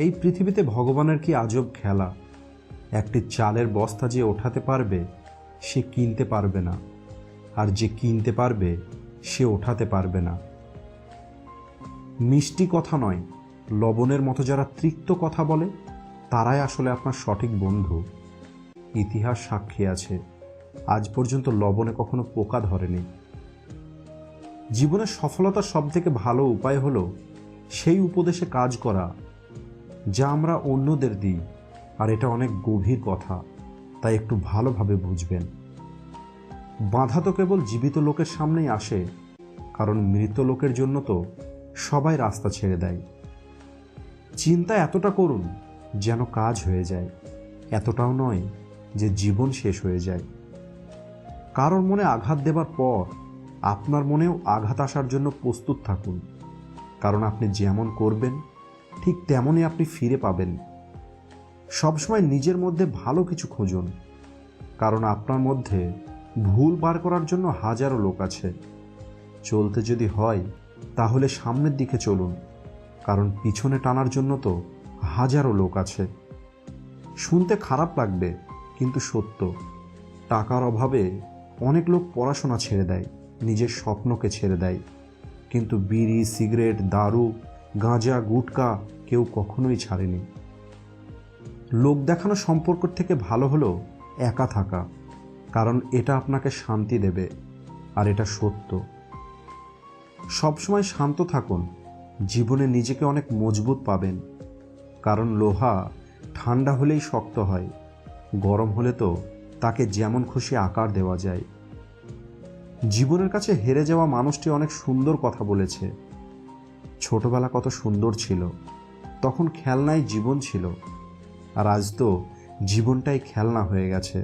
এই পৃথিবীতে ভগবানের কি আজব খেলা। একটি চালের বস্তা যে ওঠাতে পারবে সে কিনতে পারবে না, আর যে কিনতে পারবে সে ওঠাতে পারবে না। মিষ্টি কথা নয়, লবণের মতো যারা তিক্ত কথা বলে তারাই আসলে আপনার সঠিক বন্ধু। ইতিহাস সাক্ষী আছে, আজ পর্যন্ত লবণে কখনো পোকা ধরেনি। জীবনের সফলতার সবথেকে ভালো উপায় হলো সেই উপদেশে কাজ করা যা আমরা অন্যদের দিই। আর এটা অনেক গভীর কথা, তাই একটু ভালোভাবে বুঝবেন। বাধা তো কেবল জীবিত লোকের সামনেই আসে, কারণ মৃত লোকের জন্য তো সবাই রাস্তা ছেড়ে দেয়। চিন্তা এতটা করুন যেন কাজ হয়ে যায়, এতটাও নয় যে জীবন শেষ হয়ে যায়। কারোর মনে আঘাত দেবার পর আপনার মনেও আঘাত আসার জন্য প্রস্তুত থাকুন, কারণ আপনি যেমন করবেন ঠিক তেমনই আপনি ফিরে পাবেন। সবসময় নিজের মধ্যে ভালো কিছু খুঁজুন, কারণ আপনার মধ্যে ভুল বার করার জন্য হাজারো লোক আছে। চলতে যদি হয় তাহলে সামনের দিকে চলুন, কারণ পিছনে টানার জন্য তো হাজারো লোক আছে। শুনতে খারাপ লাগবে, কিন্তু সত্য। টাকার অভাবে অনেক লোক পড়াশোনা ছেড়ে দেয়, নিজের স্বপ্নকে ছেড়ে দেয়, কিন্তু বিড়ি, সিগারেট, দারু, গাঁজা, গুটকা কেউ কখনোই ছাড়েনি। লোক দেখানো সম্পর্ক থেকে ভালো হলো একা থাকা, কারণ এটা আপনাকে শান্তি দেবে, আর এটা সত্য। সবসময় শান্ত থাকুন, জীবনে নিজেকে অনেক মজবুত পাবেন, কারণ লোহা ঠান্ডা হলেই শক্ত হয়, গরম হলে তো তাকে যেমন খুশি আকার দেওয়া যায়। জীবনের কাছে হেরে যাওয়া মানুষটি অনেক সুন্দর কথা বলেছে। ছোটবেলা কত সুন্দর ছিল, তখন খেলনাই জীবন ছিল, আর আজ তো জীবনটাই খেলনা হয়ে গেছে।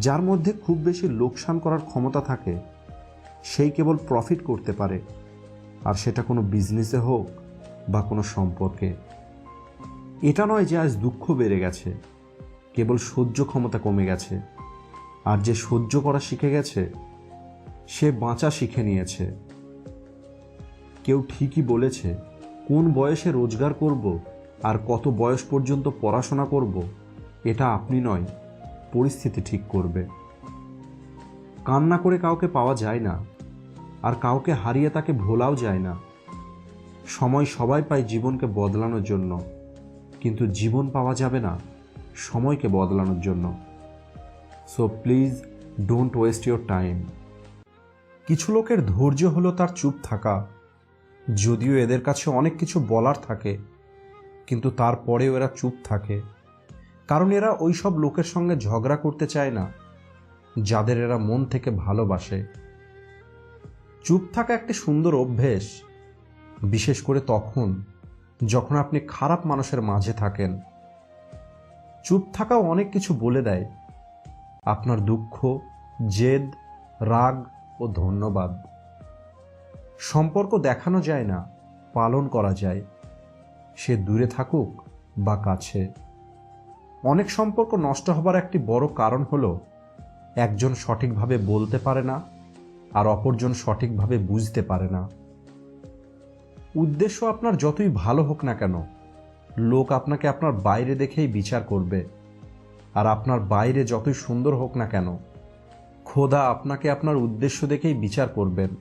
যার মধ্যে খুব বেশি লোকসান করার ক্ষমতা থাকে সেই কেবল প্রফিট করতে পারে, আর সেটা কোনো বিজনেসে হোক বা কোনো সম্পর্কে। এটা নয় যে আজ দুঃখ বেড়ে গেছে, কেবল সহ্য ক্ষমতা কমে গেছে। আর যে সহ্য করা শিখে গেছে সে বাঁচা শিখে নিয়েছে। কেউ ঠিকই বলেছে, কোন বয়সে রোজগার করব আর কত বয়স পর্যন্ত পড়াশোনা করব এটা আপনি নয়, পরিস্থিতি ঠিক করবে। কান্না করে কাউকে পাওয়া যায় না, আর কাউকে হারিয়ে তাকে ভোলাও যায় না। সময় সবাই পায় জীবনকে বদলানোর জন্য, কিন্তু জীবন পাওয়া যাবে না সময়কে বদলানোর জন্য। So please don't waste your time. কিছু লোকের ধৈর্য হলো তার চুপ থাকা, যদিও এদের কাছে অনেক কিছু বলার থাকে, কিন্তু তারপরেও এরা চুপ থাকে, কারণ এরা ওই সব লোকের সঙ্গে ঝগড়া করতে চায় না যাদের এরা মন থেকে ভালোবাসে। চুপ থাকা একটি সুন্দর অভ্যেস, বিশেষ করে তখন যখন আপনি খারাপ মানুষের মাঝে থাকেন। চুপ থাকাও অনেক কিছু বলে দেয়, আপনার দুঃখ, জেদ, রাগ ও ধন্যবাদ। সম্পর্ক দেখানো যায় না, পালন করা যায়, সে দূরে থাকুক বা কাছে। অনেক সম্পর্ক নষ্ট হবার একটি বড় কারণ হলো একজন সঠিকভাবে বলতে পারে না, আর অপরজন সঠিকভাবে বুঝতে পারে না। উদ্দেশ্য আপনার যতই ভালো হোক না কেন, লোক আপনাকে আপনার বাইরে দেখেই বিচার করবে, আর আপনার বাইরে যতই সুন্দর হোক না কেন, খোদা আপনাকে আপনার উদ্দেশ্য দেখেই বিচার করবেন।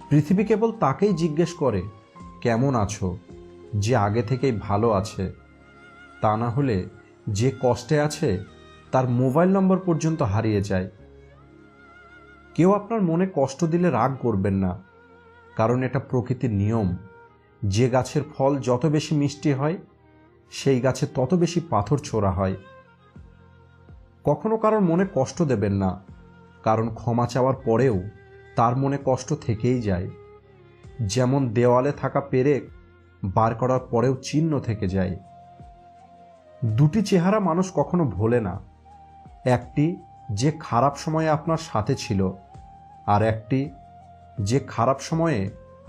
পৃথিবী কেবল তাকেই জিজ্ঞেস করে কেমন আছো, যে আগে থেকেই ভালো আছে। তা না হলে যে কষ্টে আছে তার মোবাইল নম্বর পর্যন্ত হারিয়ে যায়। কেউ আপনার মনে কষ্ট দিলে রাগ করবেন না, কারণ এটা প্রকৃতির নিয়ম। যে গাছের ফল যত বেশি মিষ্টি হয় সেই গাছে তত বেশি পাথর ছোড়া হয়। কখনো কারোর মনে কষ্ট দেবেন না, কারণ ক্ষমা চাওয়ার পরেও তার মনে কষ্ট থেকেই যায়। যেমন দেওয়ালে থাকা পেরেক বার করার পরেও চিহ্ন থেকে যায়। দুটি চেহারা মানুষ কখনো ভোলে না, একটি যে খারাপ সময়ে আপনার সাথে ছিল, আর একটি যে খারাপ সময়ে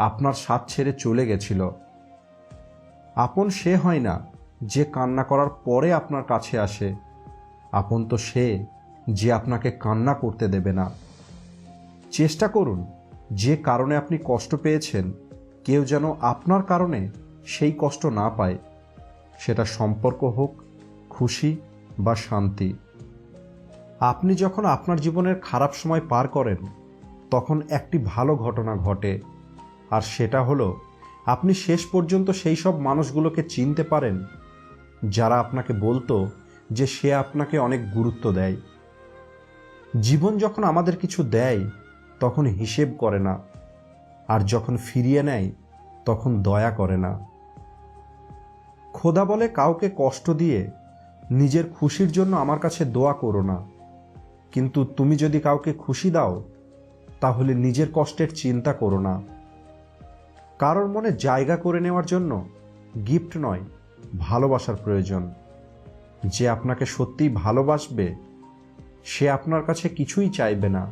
আপনার সাথ ছেড়ে চলে গেছিল। আপন সে হয় না যে কান্না করার পরে আপনার কাছে আসে, আপন তো সে যে আপনাকে কান্না করতে দেবে না। চেষ্টা করুন যে কারণে আপনি কষ্ট পেয়েছেন কেউ যেন আপনার কারণে সেই কষ্ট না পায়, সেটা সম্পর্ক হোক, খুশি বা শান্তি। আপনি যখন আপনার জীবনের খারাপ সময় পার করেন, তখন একটি ভালো ঘটনা ঘটে, আর সেটা হলো আপনি শেষ পর্যন্ত সেই সব মানুষগুলোকে চিনতে পারেন যারা আপনাকে বলতো যে সে আপনাকে অনেক গুরুত্ব দেয়। জীবন যখন আমাদের কিছু দেয় তখন হিসেব করে না, আর যখন ফিরিয়ে নেয় তখন দয়া করে না। খোদা বলে, কাউকে কষ্ট দিয়ে নিজের খুশির জন্য আমার কাছে দোয়া করো না, কিন্তু তুমি যদি কাউকে খুশি দাও তাহলে নিজের কষ্টের চিন্তা করো না। কারোর মনে জায়গা করে নেওয়ার জন্য গিফট নয়, ভালোবাসার প্রয়োজন। যে আপনাকে সত্যিই ভালোবাসবে সে আপনার কাছে কিছুই চাইবে না,